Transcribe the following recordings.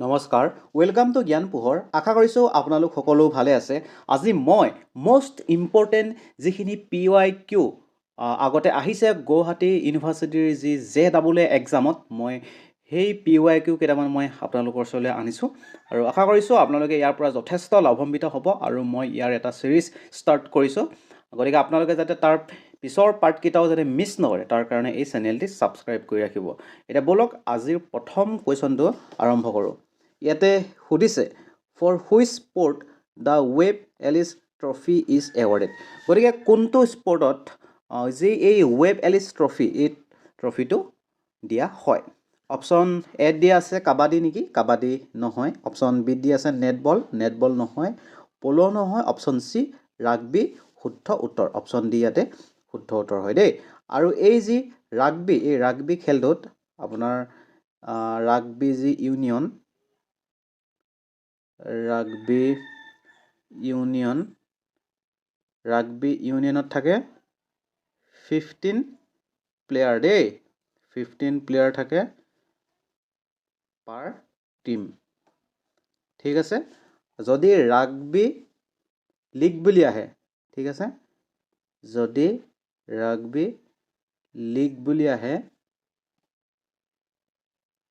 নমস্কাৰ welcome to জ্ঞান পোহৰ আশা কৰিছোঁ আপোনালোক সকলো ভালে আছে আজি মই মোষ্ট ইম্পৰ্টেণ্ট যিখিনি PYQ আগতে আহিছে গুৱাহাটী ইউনিভাৰ্চিটিৰ যি JEE এক্সামত মই সেই PYQ কেইটামান মই আপোনালোকৰ ওচৰলৈ আনিছোঁ আৰু আশা কৰিছোঁ আপোনালোকে ইয়াৰ পৰা যথেষ্ট লাভান্বিত হ'ব আৰু মই ইয়াৰ এটা সিৰিজ ষ্টাৰ্ট কৰিছোঁ গতিকে আপোনালোকে যাতে তাৰ পিছৰ পাৰ্টকেইটাও যাতে মিছ নকৰে তাৰ কাৰণে এই চেনেলটি ছাবস্ক্ৰাইব কৰি ৰাখিব এতিয়া বলক আজিৰ প্ৰথম কুৱেশ্যনটো আৰম্ভ কৰোঁ ইয়াতে সুধিছে for which sport the Webb Ellis trophy is awarded গতিকে কোনটো স্পৰ্টত যি এই ৱেব এলিছ ট্ৰফি এই ট্ৰফিটো দিয়া হয় অপশ্যন এত দিয়া আছে কাবাডী নেকি কাবাডী নহয় অপশ্যন বিত দিয়া আছে নেটবল নহয় পল' নহয় অপশ্যন চি ৰাগবি শুদ্ধ উত্তৰ অপশ্যন ডি ইয়াতে শুদ্ধ উত্তৰ হয় দেই আৰু এই যি ৰাগবি এই ৰাগবি খেলটোত আপোনাৰ ৰাগবি যি ৰাগবি ইউনিয়নত থাকে 15 প্লেয়াৰ দেই 15 প্লেয়াৰ থাকে পাৰ টিম ঠিক আছে যদি ৰাগবি লিগ বুলি আহে ঠিক আছে যদি ৰাগবি লিগ বুলি আহে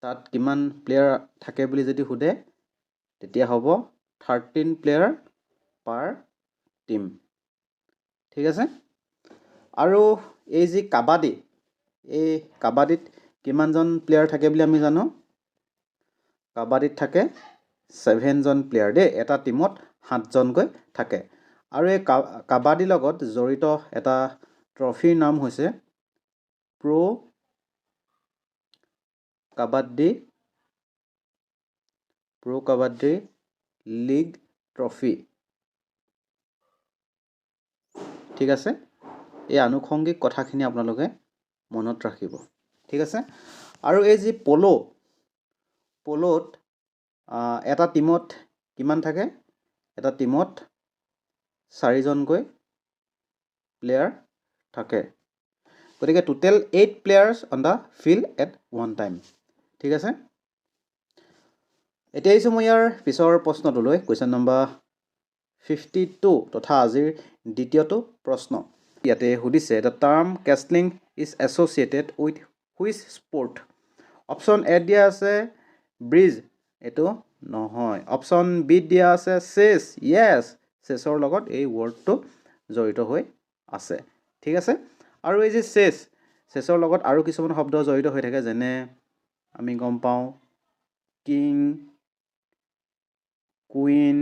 তাত কিমান প্লেয়াৰ থাকে বুলি যদি সোধে তেতিয়া হ'ব 13 প্লেয়াৰ পাৰ টিম ঠিক আছে আৰু এই যি কাবাডী এই কাবাডীত কিমানজন প্লেয়াৰ থাকে বুলি আমি জানো কাবাডীত থাকে 7জন প্লেয়াৰ দেই এটা টিমত 7জনকৈ থাকে আৰু এই কাবাডীৰ লগত জড়িত এটা ট্ৰফিৰ নাম হৈছে প্ৰ' কাবাডী লীগ ট্ৰফি ঠিক আছে এই আনুষংগিক কথাখিনি আপোনালোকে মনত ৰাখিব ঠিক আছে আৰু এই যি পল'ত এটা টিমত কিমান থাকে এটা টিমত 4জনকৈ প্লেয়াৰ থাকে গতিকে total 8 players on the field at one time ঠিক আছে এতিয়া আহিছোঁ মই ইয়াৰ পিছৰ প্ৰশ্নটোলৈ কুৱেশ্যন নম্বৰ 52 তথা আজিৰ দ্বিতীয়টো প্ৰশ্ন ইয়াতে সুধিছে the term castling is associated with which sport option এত দিয়া আছে ব্ৰিজ এইটো নহয় অপশ্যন বিত দিয়া আছে চেছ য়েছ চেছৰ লগত এই ৱৰ্ডটো জড়িত হৈ আছে ঠিক আছে আৰু এই যে চেছৰ লগত আৰু কিছুমান শব্দ জড়িত হৈ থাকে যেনে আমি গম পাওঁ king queen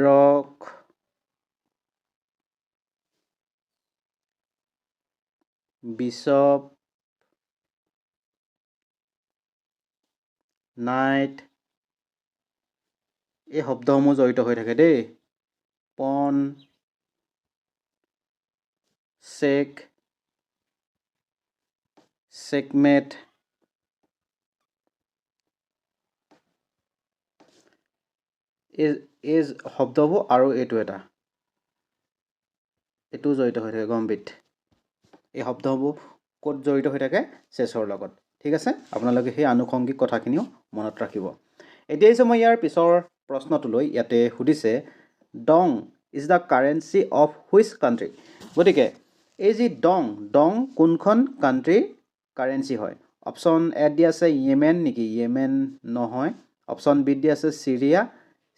rock bishop night এই শব্দসমূহ জড়িত হৈ থাকে দেই পন চেকমেট এই শব্দবোৰ আৰু এইটো জড়িত হৈ থাকে গম্ভীৰ এই শব্দসমূহ ক'ত জড়িত হৈ থাকে চেছৰ লগত ঠিক আছে আপোনালোকে সেই আনুষংগিক কথাখিনিও মনত ৰাখিব এতিয়া হৈছে মই ইয়াৰ পিছৰ প্ৰশ্নটোলৈ ইয়াতে সুধিছে dong is the currency of which country গতিকে এই যি ডং কোনখন কাণ্ট্ৰিৰ কাৰেঞ্চি হয় অপশ্যন এত দি আছে য়েমেন নেকি য়েমেন নহয় অপশ্যন বিত দি আছে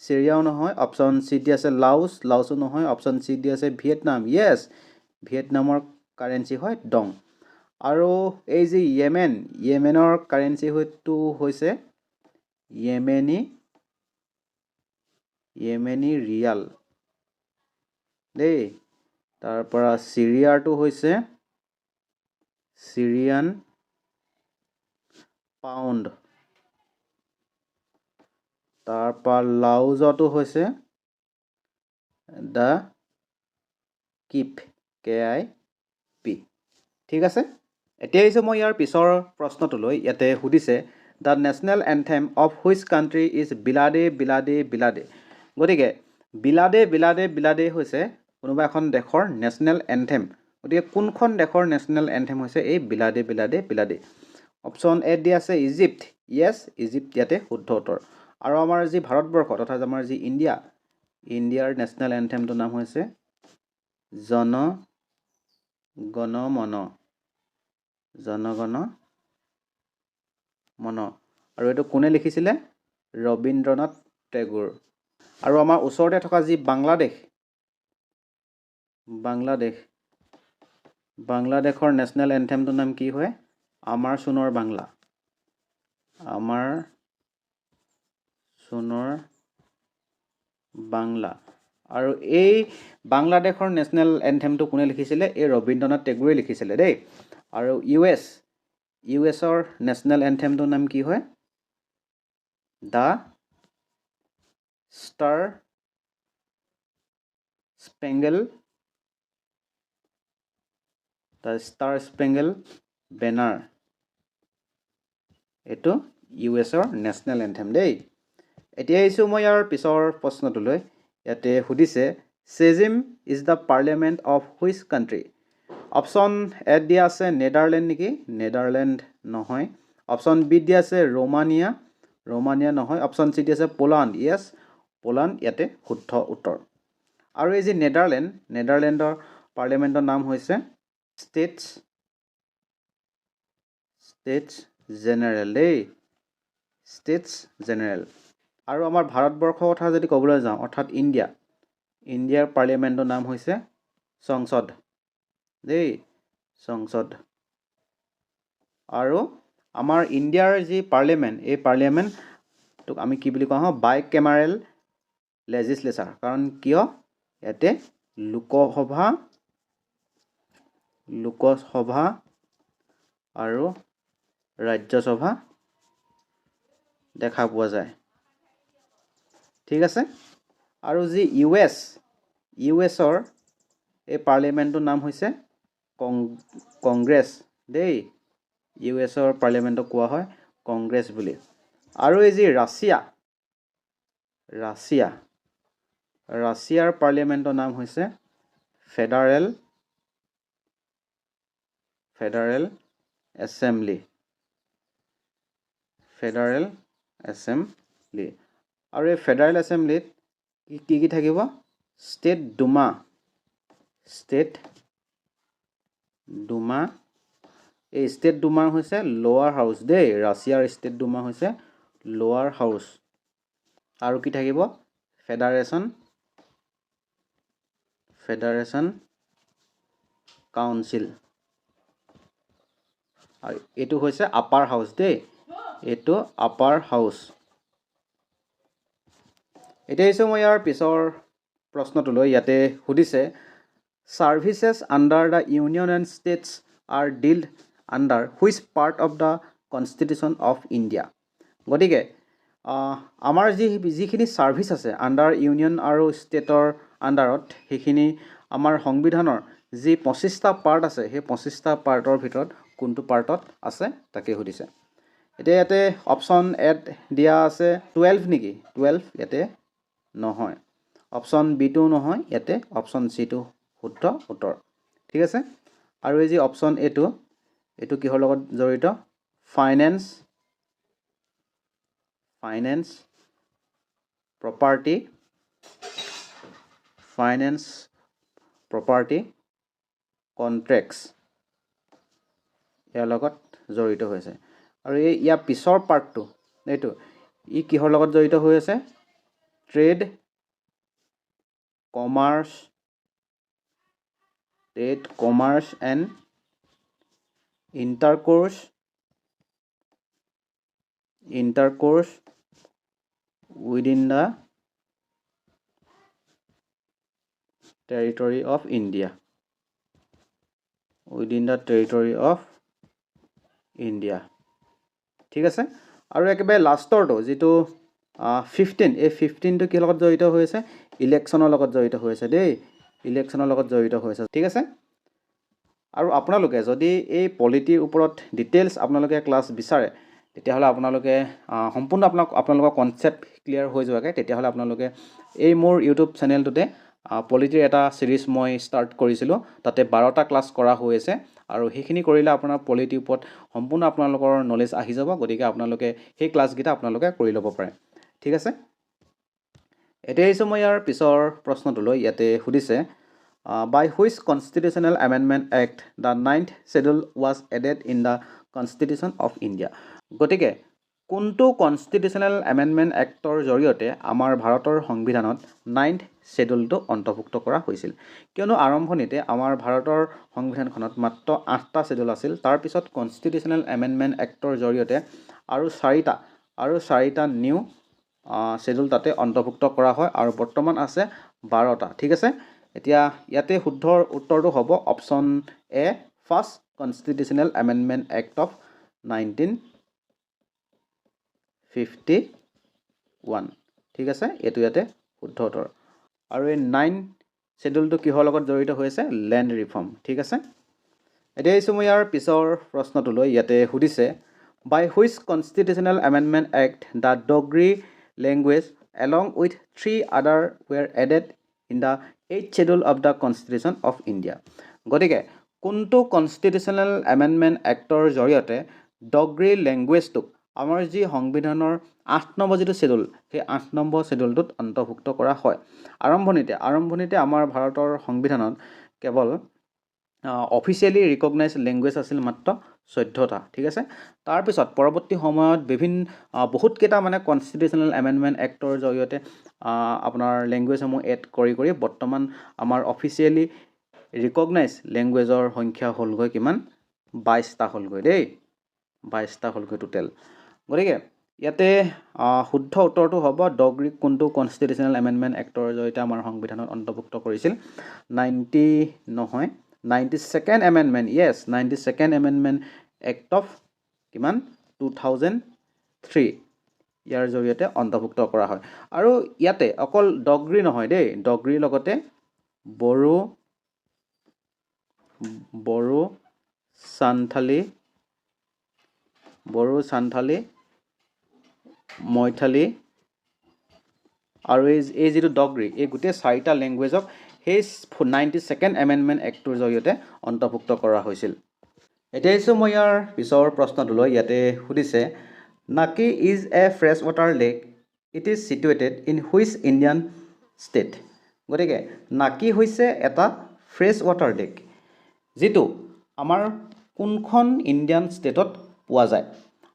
চিৰিয়াও নহয় অপশ্যন চিত দি আছে লাওছো নহয় অপশ্যন চিত দি আছে ভিয়েটনাম য়েছ ভিয়েটনামৰ কাৰেঞ্চি হয় ডং আৰু এই যি য়েমেনৰ কাৰেঞ্চি হয়তো হৈছে য়েমেনী ৰিয়াল দেই তাৰ পৰা চিৰিয়াৰটো হৈছে চিৰিয়ান পাউণ্ড তাৰ পৰা লাওজটো হৈছে দ্য কিপ KIP ঠিক আছে এতিয়া আহিছোঁ মই ইয়াৰ পিছৰ প্ৰশ্নটোলৈ ইয়াতে সুধিছে the national anthem of which country is Biladi গতিকে বিলাডে হৈছে কোনোবা এখন দেশৰ নেশ্যনেল এন্থেম গতিকে কোনখন দেশৰ নেশ্যনেল এন্থেম হৈছে এই বিলাডে অপশ্যন এত দিয়া আছে ইজিপ্ত য়েছ ইজিপ্ত ইয়াতে শুদ্ধ উত্তৰ আৰু আমাৰ যি ভাৰতবৰ্ষ তথা আমাৰ যি ইণ্ডিয়াৰ নেশ্যনেল এন্থেমটোৰ নাম হৈছে জন গণ মন আৰু এইটো কোনে লিখিছিলে ৰবীন্দ্ৰনাথ টেগোৰ আৰু আমাৰ ওচৰতে থকা যি বাংলাদেশৰ নেশ্যনেল এন্থেমটোৰ নাম কি হয় আমাৰ সোণৰ বাংলা আৰু এই বাংলাদেশৰ নেশ্যনেল এন্থেমটো কোনে লিখিছিলে এই ৰবীন্দ্ৰনাথ টেগোৰে লিখিছিলে দেই আৰু ইউ এছৰ নেশ্যনেল এন্থেমটোৰ নাম কি হয় দ্য ষ্টাৰ স্পেংগল বেনাৰ এইটো ইউ এছৰ নেশ্যনেল এন্থেম দেই এতিয়া আহিছোঁ মই ইয়াৰ পিছৰ প্ৰশ্নটোলৈ ইয়াতে সুধিছে Sejm is the parliament of which country option এত দিয়া আছে নেদাৰলেণ্ড নেকি নেদাৰলেণ্ড নহয় অপশ্যন বিত দিয়া আছে ৰোমানিয়া নহয় অপশ্যন চি দিয়া আছে পোলাণ্ড য়েছ পোলাণ্ড ইয়াতে শুদ্ধ উত্তৰ আৰু এই যি নেদাৰলেণ্ডৰ পাৰ্লিয়ামেণ্টৰ নাম হৈছে ষ্টেটছ জেনেৰেল দেই ষ্টেটছ জেনেৰেল আৰু আমাৰ ভাৰতবৰ্ষৰ কথা যদি ক'বলৈ যাওঁ অৰ্থাৎ ইণ্ডিয়াৰ পাৰ্লিয়ামেণ্টৰ নাম হৈছে সংসদ দেই সংসদ আৰু আমাৰ ইণ্ডিয়াৰ যি পাৰ্লিয়ামেণ্ট এই পাৰ্লিয়ামেণ্টটোক আমি কি বুলি কোৱা হয় বাই কেমেৰেল লেজিছলেচাৰ কাৰণ কিয় ইয়াতে লোকসভা আৰু ৰাজ্যসভা দেখা পোৱা যায় ঠিক আছে আৰু যি ইউ এছৰ এই পাৰ্লিয়ামেণ্টটোৰ নাম হৈছে কংগ্ৰেছ দেই ইউ এছৰ পাৰ্লিয়ামেণ্টক কোৱা হয় কংগ্ৰেছ বুলি আৰু এই যি ৰাছিয়াৰ পাৰ্লিয়ামেণ্টৰ নাম হৈছে ফেডাৰেল এছেম্বলি আৰু এই ফেডাৰেল এছেম্বলিত কি থাকিব ষ্টেট ডুমা এই ষ্টেট ডুমাৰ হৈছে লোৱাৰ হাউচ দেই ৰাছিয়াৰ ষ্টেট ডুমা হৈছে লোৱাৰ হাউচ আৰু কি থাকিব ফেডাৰেশ্যন কাউন্সিল আৰু এইটো হৈছে আপাৰ হাউচ দেই এইটো আপাৰ হাউচ এতিয়া আহিছোঁ মই ইয়াৰ পিছৰ প্ৰশ্নটোলৈ ইয়াতে সুধিছে services under the union and states R ডিল্ড under which part of the constitution of India গতিকে আমাৰ যিখিনি ছাৰ্ভিচ আছে আণ্ডাৰ ইউনিয়ন আৰু ষ্টেটৰ আণ্ডাৰত সেইখিনি আমাৰ সংবিধানৰ যি 25টা পাৰ্ট আছে সেই 25টা পাৰ্টৰ ভিতৰত কোনটো পাৰ্টত আছে তাকে সুধিছে এতিয়া ইয়াতে অপশ্যন এত দিয়া আছে 12 নেকি 12 ইয়াতে নহয় অপশ্যন বিটো নহয় ইয়াতে অপশ্যন চিটো শুদ্ধ উত্তৰ ঠিক আছে আৰু এই যি অপশ্যন এইটো কিহৰ লগত জড়িত ফাইনেন্স প্ৰপাৰ্টি কন্ট্ৰেক্টছ ইয়াৰ লগত জড়িত হৈ আছে আৰু ইয়াৰ পিছৰ পাৰ্টটো এইটো কিহৰ লগত জড়িত হৈ আছে trade commerce and intercourse within the territory of India ঠিক আছে আৰু একেবাৰে লাষ্টৰটো যিটো 15 এই 15টো কিহৰ লগত জড়িত হৈ আছে ইলেকশ্যনৰ লগত জড়িত হৈ আছে দেই ঠিক আছে আৰু আপোনালোকে যদি এই পলিটিৰ ওপৰত ডিটেইলছ আপোনালোকে ক্লাছ বিচাৰে তেতিয়াহ'লে আপোনালোকে সম্পূৰ্ণ আপোনালোকৰ কনচেপ্ট ক্লিয়াৰ হৈ যোৱাকৈ তেতিয়াহ'লে আপোনালোকে এই মোৰ ইউটিউব চেনেলটোতে পলিটিৰ এটা ছিৰিজ মই ষ্টাৰ্ট কৰিছিলোঁ তাতে 12টা ক্লাছ কৰা হৈ আছে আৰু সেইখিনি কৰিলে আপোনাৰ পলিটিৰ ওপৰত সম্পূৰ্ণ আপোনালোকৰ নলেজ আহি যাব গতিকে আপোনালোকে সেই ক্লাছকেইটা আপোনালোকে কৰি ল'ব পাৰে ঠিক আছে এতিয়া আহিছোঁ মই ইয়াৰ পিছৰ প্ৰশ্নটোলৈ ইয়াতে সুধিছে by which constitutional amendment act the 9th schedule was added in the constitution of India গতিকে কোনটো কনষ্টিটিউচনেল এমেণ্ডমেণ্ট এক্টৰ জৰিয়তে আমাৰ ভাৰতৰ সংবিধানত 9th শ্বেডিউলটো অন্তৰ্ভুক্ত কৰা হৈছিল কিয়নো আৰম্ভণিতে আমাৰ ভাৰতৰ সংবিধানখনত মাত্ৰ 8টা শ্বেডিউল আছিল তাৰ পিছত কনষ্টিটিউচনেল এমেণ্ডমেণ্ট এক্টৰ জৰিয়তে আৰু চাৰিটা নিউ শ্বেডিউল তাতে অন্তৰ্ভুক্ত কৰা হয় আৰু বৰ্তমান আছে 12টা ঠিক আছে এতিয়া ইয়াতে শুদ্ধ উত্তৰটো হ'ব option A first constitutional amendment act of 1951 ঠিক আছে এইটো ইয়াতে শুদ্ধ উত্তৰ আৰু এই 9 শ্বেডিউলটো কিহৰ লগত জড়িত হৈ আছে লেণ্ড ৰিফৰ্ম ঠিক আছে এতিয়া আহিছোঁ মই ইয়াৰ পিছৰ প্ৰশ্নটোলৈ ইয়াতে সুধিছে by which constitutional amendment act the Dogri language along with 3 other were added in the 8th schedule of the Constitution of India গতিকে কোনটো কনষ্টিটিউচনেল এমেণ্ডমেণ্ট এক্টৰ জৰিয়তে ডগ্ৰী লেংগুৱেজটোক আমাৰ যি সংবিধানৰ 8 নম্বৰ যিটো শ্বেডিউল সেই 8 নম্বৰ শ্বেডিউলটোত অন্তৰ্ভুক্ত কৰা হয় আৰম্ভণিতে আমাৰ ভাৰতৰ সংবিধানত কেৱল অফিচিয়েলি ৰিকগনাইজ লেংগুৱেজ আছিল মাত্ৰ 14টা ঠিক আছে তাৰপিছত পৰৱৰ্তী সময়ত বহুত কেইটা মানে কনষ্টিটিউচনেল এমেণ্ডমেণ্ট এক্টৰ জৰিয়তে আপোনাৰ লেংগুৱেজসমূহ এড কৰি বৰ্তমান আমাৰ অফিচিয়েলি ৰিকগনাইজ লেংগুৱেজৰ সংখ্যা হ'লগৈ কিমান 22টা হ'লগৈ দেই 22টা হ'লগৈ টোটেল গতিকে ইয়াতে শুদ্ধ উত্তৰটো হ'ব ডগ্ৰী কোনটো কনষ্টিটিউচনেল এমেণ্ডমেণ্ট এক্টৰ জৰিয়তে আমাৰ সংবিধানত অন্তৰ্ভুক্ত কৰিছিল 92nd amendment Yes 92nd amendment act of কিমান 2003 ইয়াৰ জৰিয়তে অন্তৰ্ভুক্ত কৰা হয় আৰু ইয়াতে অকল ডগ্ৰী নহয় দেই ডগ্ৰীৰ লগতে বড়ো সান্থালী মৈথালী আৰু এই যিটো ডগ্ৰী এই গোটেই 4টা লেংগুৱেজক সেই 92nd এমেণ্ডমেণ্ট এক্টৰ জৰিয়তে অন্তৰ্ভুক্ত কৰা হৈছিল এতিয়া আহিছোঁ মই ইয়াৰ পিছৰ প্ৰশ্নটোলৈ ইয়াতে সুধিছে নাকি is a fresh water lake it is situated in which Indian state গতিকে নাকি হৈছে এটা ফ্ৰেছ ৱাটাৰ লেক যিটো আমাৰ কোনখন ইণ্ডিয়ান ষ্টেটত পোৱা যায়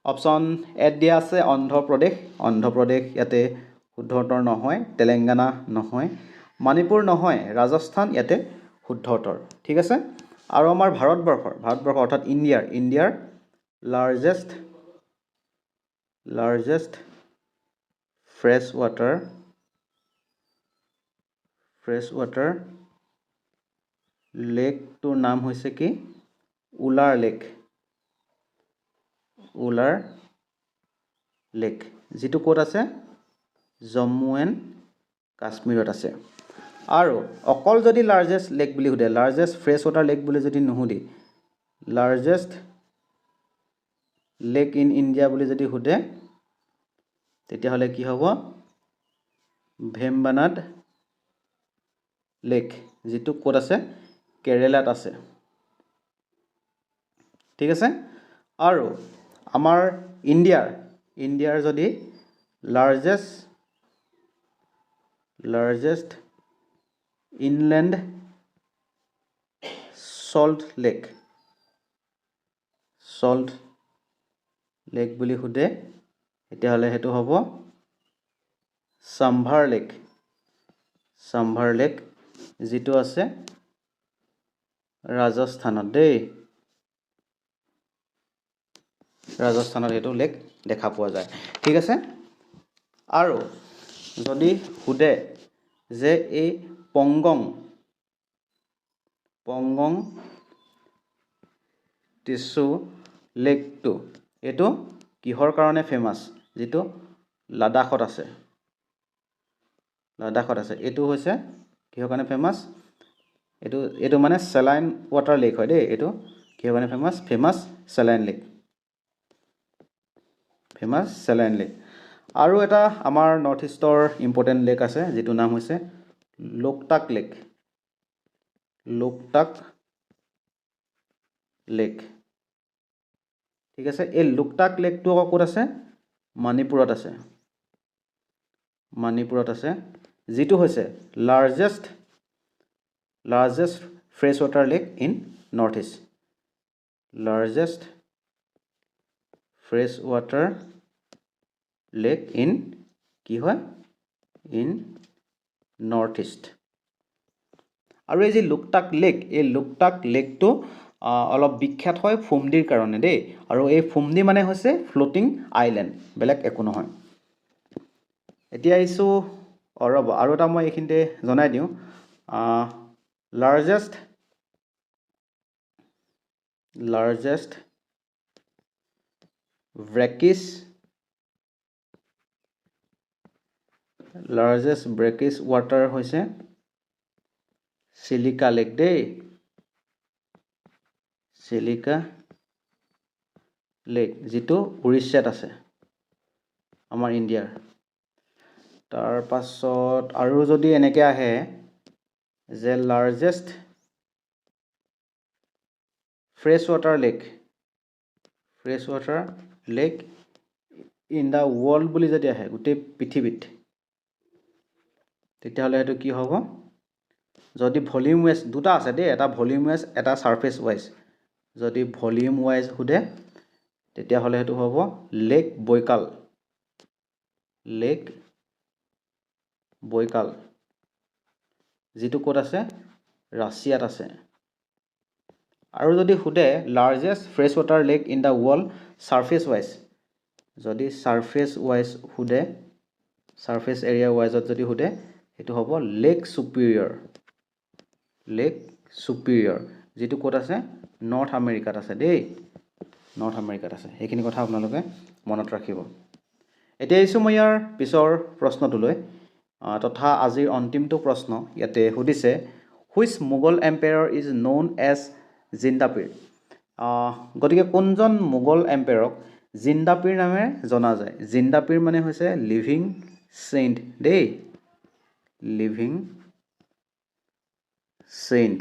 অপশ্যন এত দিয়া আছে অন্ধ্ৰপ্ৰদেশ ইয়াতে শুদ্ধ উত্তৰ নহয় তেলেংগানা নহয় মণিপুৰ নহয় ৰাজস্থান ইয়াতে শুদ্ধ উত্তৰ ঠিক আছে আৰু আমাৰ ভাৰতবৰ্ষৰ অৰ্থাৎ ইণ্ডিয়াৰ লাৰ্জেষ্ট ফ্ৰেছ ৱাটাৰ লেকটোৰ নাম হৈছে কি উলাৰ লেক যিটো ক'ত আছে জম্মু এণ্ড কাশ্মীৰত আছে আৰু অকল যদি লাৰ্জেষ্ট লেক বুলি সুধে লাৰ্জেষ্ট ফ্ৰেছ ৱাটাৰ লেক বুলি যদি নুসুধি লাৰ্জেষ্ট লেক ইন ইণ্ডিয়া বুলি যদি সুধে তেতিয়াহ'লে কি হ'ব ভেম্বানাড লেক যিটো ক'ত আছে কেৰেলাত আছে ঠিক আছে আৰু আমাৰ ইণ্ডিয়াৰ যদি লাৰ্জেষ্ট ইনলেণ্ড সল্ট লেক বুলি সুধে তেতিয়াহ'লে সেইটো হ'ব চাম্ভাৰ লেক যিটো আছে ৰাজস্থানত এইটো লেক দেখা পোৱা যায় ঠিক আছে আৰু যদি সুধে যে এই পংগং টিছু লেকটো এইটো কিহৰ কাৰণে ফেমাছ যিটো লাডাখত আছে এইটো হৈছে কিহৰ কাৰণে ফেমাছ এইটো মানে চেলাইন ৱাটাৰ লেক হয় দেই এইটো কিহৰ কাৰণে ফেমাছ চেলাইন লেক আৰু এটা আমাৰ নৰ্থ ইষ্টৰ ইম্পৰ্টেণ্ট লেক আছে যিটো নাম হৈছে লোকটাক লেক ঠিক আছে এই লোকটাক লেকটো ক'ত আছে মণিপুৰত আছে যিটো হৈছে largest fresh water lake in north east largest fresh water lake in কি হয় ইন নৰ্থ ইষ্ট আৰু এই যে লোকটাক লেক এই লোকটাক লেকটো অলপ বিখ্যাত হয় ফুমদিৰ কাৰণে দেই আৰু এই ফুমদি মানে হৈছে ফ্লোটিং আইলেণ্ড বেলেগ একো নহয় এতিয়া আহিছোঁ ৰ'ব আৰু এটা মই এইখিনিতে জনাই দিওঁ লাৰ্জেষ্ট ব্ৰেকিছ ৱাটাৰ হৈছে চিলিকা লেক দেই চিলিকা লেক যিটো উৰিষ্যাত আছে আমাৰ ইণ্ডিয়াৰ তাৰ পাছত আৰু যদি এনেকৈ আহে যে largest fresh water lake in the world বুলি যদি আহে গোটেই পৃথিৱীত তেতিয়াহ'লে সেইটো কি হ'ব যদি ভলিউম ৱাইজ দুটা আছে দেই এটা ভলিউম ৱাইজ এটা ছাৰফেচ ৱাইজ যদি ভলিউম ৱাইজ সোধে তেতিয়াহ'লে সেইটো হ'ব লেক বৈকাল যিটো ক'ত আছে ৰাছিয়াত আছে আৰু যদি সোধে largest fresh water lake in the world surface wise যদি ছাৰফেচ এৰিয়া ৱাইজত যদি সোধে সেইটো হ'ব লেক ছুপিৰিয়ৰ যিটো ক'ত আছে নৰ্থ আমেৰিকাত আছে দেই সেইখিনি কথা আপোনালোকে মনত ৰাখিব এতিয়া আহিছোঁ মই ইয়াৰ পিছৰ প্ৰশ্নটোলৈ তথা আজিৰ অন্তিমটো প্ৰশ্ন ইয়াতে সুধিছে which Mughal empire is known as Zindapir গতিকে কোনজন মোগল এম্পায়াৰক জিন্দাপীৰ নামেৰে জনা যায় জিন্দাপীৰ মানে হৈছে লিভিং চেইণ্ট দেই লিভিং চেইণ্ট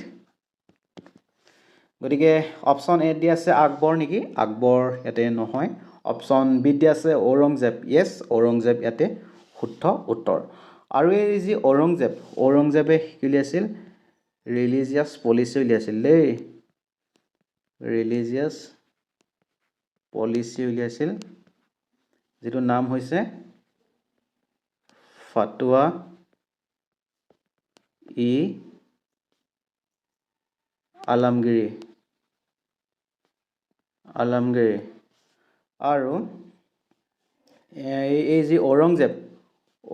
গতিকে অপশ্যন এ দিয়া আছে আকবৰ নেকি আকবৰ ইয়াতে নহয় অপশ্যন বিত দিয়া আছে ঔৰংজেব য়েছ ঔৰংজেব ইয়াতে শুদ্ধ উত্তৰ আৰু এই যি ঔৰংজেবে কি উলিয়াইছিল ৰিলিজিয়াছ পলিচি উলিয়াইছিল দেই যিটো নাম হৈছে ফাটুৱা ই আলমগিৰি আৰু এই যি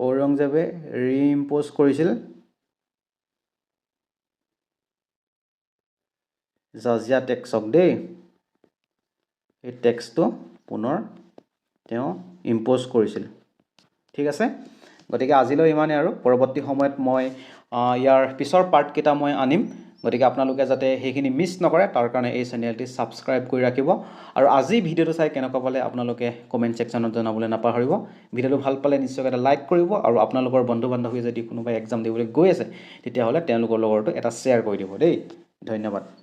ঔৰংজেবে ৰিইম্প'জ কৰিছিল জাজিয়া টেক্সক দেই এই টেক্সটো পুনৰ তেওঁ ইম্প'জ কৰিছিল ঠিক আছে গতিকে আজিলৈ ইমানেই আৰু পৰৱৰ্তী সময়ত মই ইয়াৰ পিছৰ পাৰ্টকেইটা মই আনিম গতিকে আপোনালোকে যাতে সেইখিনি মিছ নকৰে তাৰ কাৰণে এই চেনেলটি ছাবস্ক্ৰাইব কৰি ৰাখিব আৰু আজি ভিডিঅ'টো চাই কেনেকুৱা পালে আপোনালোকে কমেণ্ট ছেকশ্যনত জনাবলৈ নাপাহৰিব ভিডিঅ'টো ভাল পালে নিশ্চয়কৈ এটা লাইক কৰিব আৰু আপোনালোকৰ বন্ধু বান্ধৱী যদি কোনোবাই এক্সাম দিবলৈ গৈ আছে তেতিয়াহ'লে তেওঁলোকৰ লগতো এটা শ্বেয়াৰ কৰি দিব দেই ধন্যবাদ